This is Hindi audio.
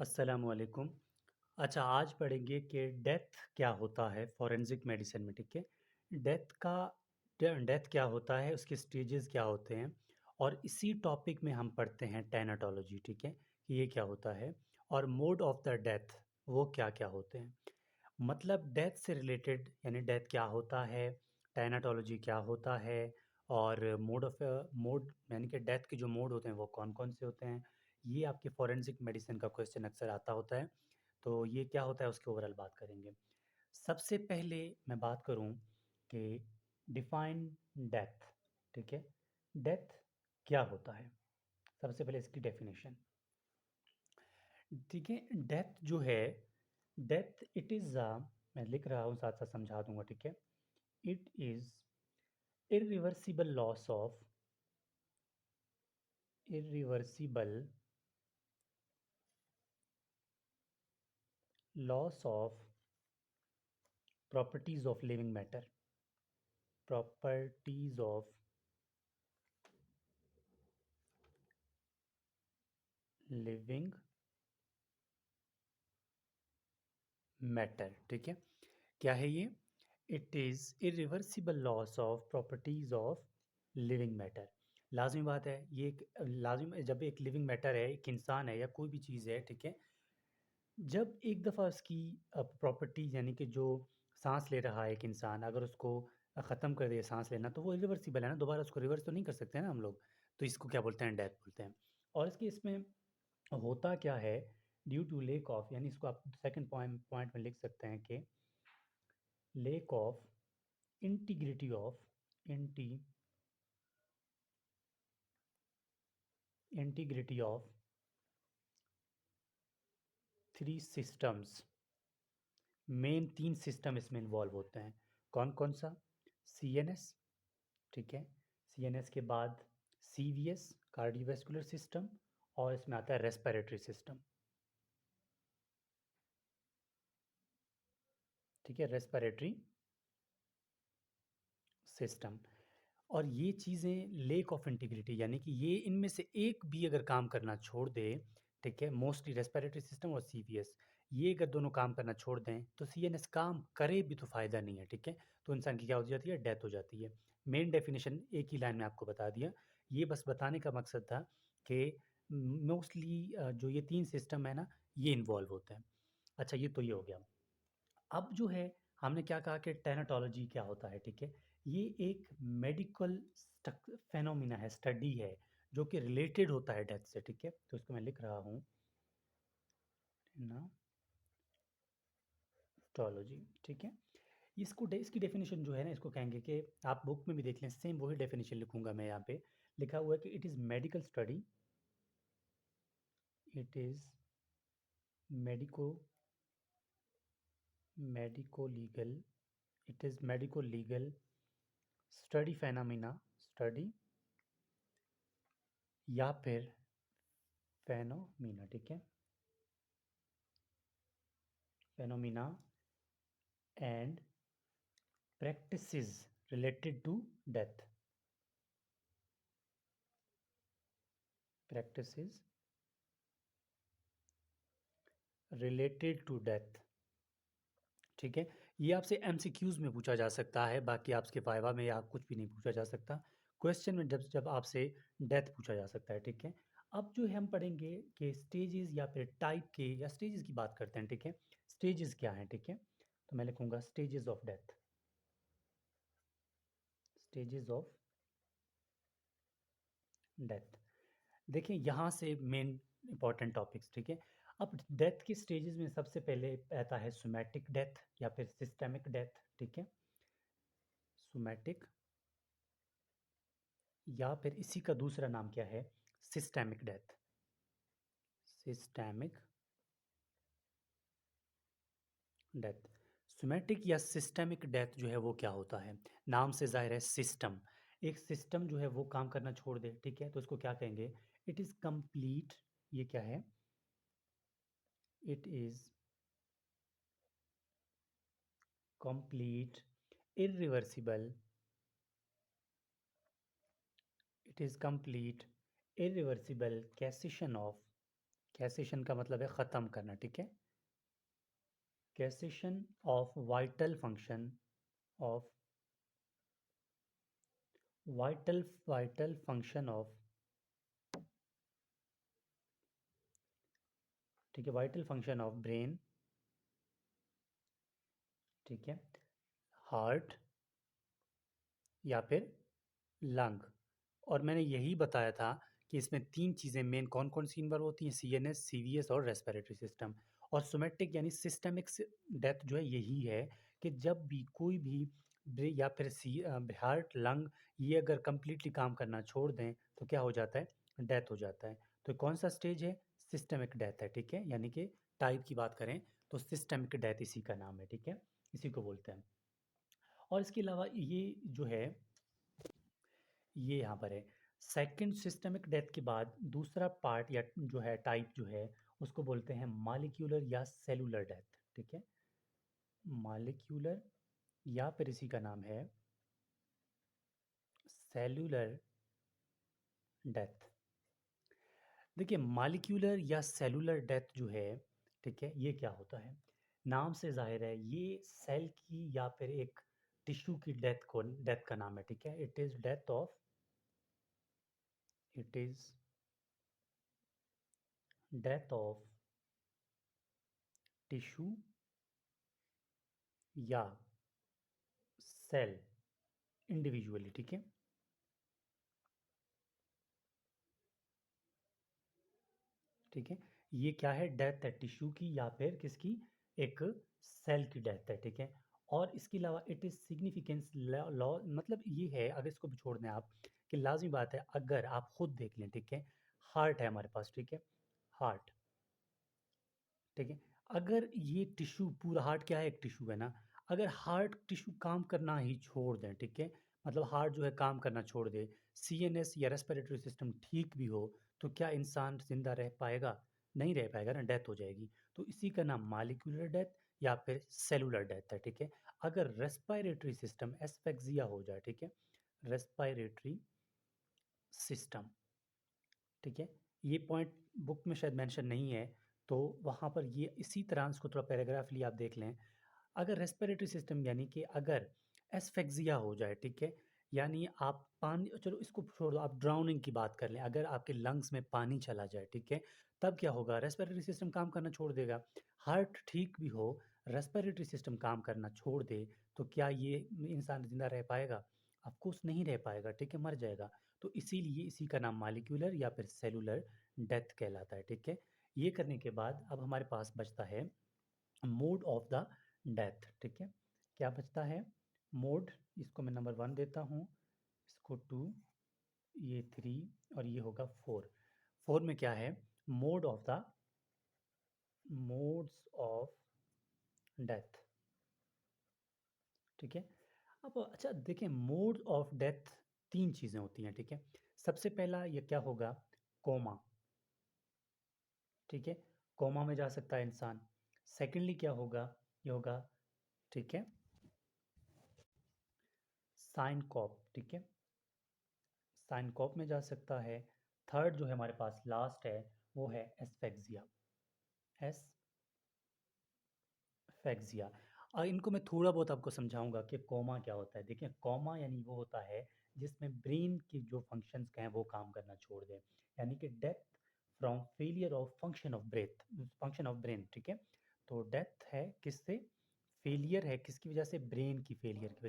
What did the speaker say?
अस्सलामुअलैकुम। अच्छा, आज पढ़ेंगे कि डेथ क्या होता है फॉरेंसिक मेडिसिन में, ठीक है? डेथ का डेथ क्या होता है, उसके स्टेजेस क्या होते हैं और इसी टॉपिक में हम पढ़ते हैं टैनाटोलॉजी, ठीक है? कि ये क्या होता है और मोड ऑफ द डेथ वो क्या-क्या होते हैं। मतलब डेथ से रिलेटेड यानी डेथ क्या होता है, टैनाटोलॉजी क्या होता है और मोड यानी कि डेथ के जो मोड होते हैं वो कौन-कौन से होते हैं, ये आपके फॉरेंसिक मेडिसिन का क्वेश्चन अक्सर आता होता है। तो ये क्या होता है उसके ओवरऑल बात करेंगे। सबसे पहले मैं बात करूँ कि डिफाइन डेथ, ठीक है? डेथ क्या होता है? सबसे पहले इसकी डेफिनेशन, ठीक है? डेथ जो है, डेथ इट इज़ मैं लिख रहा हूँ साथ-साथ समझा दूँगा, ठीक है? It is irreversible loss of irreversible loss of properties of living matter, properties of living matter, ठीक है? क्या है ये? It is irreversible loss of properties of living matter. लाजमी बात है, ये एक लाजमी जब एक लिविंग मैटर है, एक इंसान है या कोई भी चीज़ है, ठीक है? जब एक दफ़ा उसकी प्रॉपर्टी यानी कि जो सांस ले रहा है एक इंसान, अगर उसको ख़त्म कर दे सांस लेना, तो वो इरिवर्सिबल है ना, दोबारा उसको रिवर्स तो नहीं कर सकते ना हम लोग। तो इसको क्या बोलते हैं? डेथ बोलते हैं। और इसके इसमें होता क्या है, ड्यू टू लेक ऑफ, यानी इसको आप सेकंड पॉइंट पॉइंट में लिख सकते हैं कि lake of integrity of integrity of three systems. Main तीन सिस्टम इसमें इन्वॉल्व होते हैं। कौन कौन सा? सी एन एस, ठीक है? सी एन एस के बाद सी वी एस कार्डियोवैस्कुलर सिस्टम, और इसमें आता है रेस्पिरेटरी सिस्टम, ठीक है? Respiratory system. और ये चीज़ें लेक ऑफ इंटीग्रिटी यानी कि ये इनमें से एक भी अगर काम करना छोड़ दे, ठीक है? मोस्टली रेस्पिरेटरी सिस्टम और सीवीएस, ये अगर दोनों काम करना छोड़ दें तो सीएनएस काम करे भी तो फ़ायदा नहीं है, ठीक है? तो इंसान की क्या हो जाती है? डेथ हो जाती है। मेन डेफिनेशन एक ही लाइन में आपको बता दिया। ये बस बताने का मकसद था कि मोस्टली जो ये तीन सिस्टम है ना, ये इन्वॉल्व होते हैं। अच्छा, ये तो ये हो गया। अब जो है, हमने क्या कहा कि टेनाटोलॉजी क्या होता है, ठीक है? ये एक मेडिकल फेनोमिना है, स्टडी है, जो कि रिलेटेड होता है डेथ से, ठीक है? तो इसको मैं लिख रहा हूँ टेनाटोलॉजी, ठीक है? इसकी डेफिनेशन जो है ना, इसको कहेंगे कि आप बुक में भी देख लें, सेम वही डेफिनेशन लिखूंगा मैं यहाँ पे। लिखा हुआ है कि it is medical study, it is medico medico legal, it is medico legal study phenomena, study या फिर फेनोमिना, ठीक है? Phenomena and practices related to death, practices related to death, ठीक है? ये आपसे एमसीक्यूज में पूछा जा सकता है, बाकी आपके वाइवा में या कुछ भी नहीं पूछा जा सकता। क्वेश्चन में जब जब आपसे डेथ पूछा जा सकता है, ठीक है? अब जो है हम पढ़ेंगे कि स्टेजेस या फिर टाइप के, या स्टेजेस की बात करते हैं, ठीक है? स्टेजेस क्या हैं, ठीक है? तो मैं लिखूंगा stages of death, stages of death. देखिए, यहाँ से मेन इंपॉर्टेंट टॉपिक्स, ठीक है? अब डेथ के स्टेजेस में सबसे पहले आता है सोमैटिक डेथ या फिर सिस्टेमिक डेथ, ठीक है? सोमैटिक, या फिर इसी का दूसरा नाम क्या है? Systemic death, systemic death. Somatic या सिस्टेमिक डेथ जो है वो क्या होता है? नाम से जाहिर है सिस्टम, एक सिस्टम जो है वो काम करना छोड़ दे, ठीक है? तो उसको क्या कहेंगे? इट इज़ कंप्लीट, ये क्या है? It is complete irreversible, it is complete irreversible cessation of cassation का मतलब है ख़त्म करना, ठीक है। Cassation of of vital function of, ठीक है, वाइटल फंक्शन ऑफ ब्रेन, ठीक है, हार्ट या फिर लंग। और मैंने यही बताया था कि इसमें तीन चीज़ें मेन कौन कौन सी इन्वॉल्व होती हैं, सीएनएस, सीवीएस और रेस्पिरेटरी सिस्टम। और सोमेटिक यानी सिस्टमिक डेथ जो है यही है कि जब भी कोई भी या फिर हार्ट, लंग, ये अगर कंप्लीटली काम करना छोड़ दें तो क्या हो जाता है, डेथ हो जाता है। तो कौन सा स्टेज है, सिस्टमिक डेथ है, ठीक है। यानी कि टाइप की बात करें तो सिस्टमिक डेथ इसी का नाम है, ठीक है, इसी को बोलते हैं। और इसके अलावा ये जो है, ये यहाँ पर है, सेकंड सिस्टमिक डेथ के बाद दूसरा पार्ट या जो है टाइप जो है उसको बोलते हैं मॉलिक्यूलर या सेलुलर डेथ, ठीक है। मॉलिक्यूलर या फिर इसी का नाम है सेलुलर डेथ। देखिए मॉलिक्यूलर या सेलुलर डेथ जो है, ठीक है, ये क्या होता है, नाम से जाहिर है ये सेल की या फिर एक टिश्यू की डेथ का नाम है, ठीक है। It is death of tissue या सेल इंडिविजुअली, ठीक है। ठीक है, ये क्या है, डेथ है टिश्यू की या फिर किसकी, एक सेल की डेथ है, ठीक है। और इसके अलावा इट इज सिग्निफिकेंस लॉ, मतलब ये है, अगर इसको भी छोड़ दें आप, कि लाजमी बात है, अगर आप खुद देख लें, ठीक है, हार्ट है हमारे पास, ठीक है, हार्ट, ठीक है, अगर ये टिश्यू पूरा हार्ट क्या है, एक टिश्यू है ना, अगर हार्ट टिश्यू काम करना ही छोड़ दें, ठीक है, मतलब हार्ट जो है काम करना छोड़ दे, सीएनएस या रेस्पिरेटरी सिस्टम ठीक भी हो, तो क्या इंसान जिंदा रह पाएगा, नहीं रह पाएगा ना, डेथ हो जाएगी। तो इसी का नाम मालिक्यूलर डेथ या फिर सेलुलर डेथ है, ठीक है। अगर रेस्पिरेटरी सिस्टम एस्फेक्सिया हो जाए, ठीक है, रेस्पिरेटरी सिस्टम, ठीक है, ये पॉइंट बुक में शायद मेंशन नहीं है, तो वहाँ पर ये इसी तरह इसको थोड़ा पैराग्राफ लिए आप देख लें। अगर रेस्पिरेटरी सिस्टम यानी कि अगर एस्फेक्सिया हो जाए, ठीक है, यानी आप पानी, चलो इसको छोड़ दो, आप ड्राउनिंग की बात कर लें, अगर आपके लंग्स में पानी चला जाए, ठीक है, तब क्या होगा, रेस्पिरेटरी सिस्टम काम करना छोड़ देगा। हार्ट ठीक भी हो, रेस्पिरेटरी सिस्टम काम करना छोड़ दे, तो क्या ये इंसान जिंदा रह पाएगा, ऑफकोर्स नहीं रह पाएगा, ठीक है, मर जाएगा। तो इसीलिए इसी का नाम मालिक्यूलर या फिर सेलुलर डेथ कहलाता है, ठीक है। ये करने के बाद अब हमारे पास बचता है मोड ऑफ द डेथ, ठीक है। क्या बचता है, मोड, इसको मैं नंबर 1 देता हूँ, इसको 2, ये 3 और ये होगा 4। 4 में क्या है, mode of the modes of death, ठीक है। अब अच्छा देखें, मोड ऑफ डेथ तीन चीज़ें होती हैं, ठीक है। सबसे पहला ये क्या होगा, कोमा, ठीक है, कोमा में जा सकता है इंसान। सेकेंडली क्या होगा, ये होगा, ठीक है, साइनकॉप, ठीक है, साइनकॉप में जा सकता है। थर्ड जो है हमारे पास लास्ट है, वो है एस्फेक्सिया, एस्फेक्सिया। और इनको मैं थोड़ा बहुत आपको समझाऊंगा कि कोमा क्या होता है। देखिए कोमा यानी वो होता है जिसमें ब्रेन के जो फंक्शंस हैं वो काम करना छोड़ दें, यानी कि death from failure of function of brain, ठीक है। तो डेथ है किससे, फेलियर है किसकी वजह से, ब्रेन की फेलियर की वजह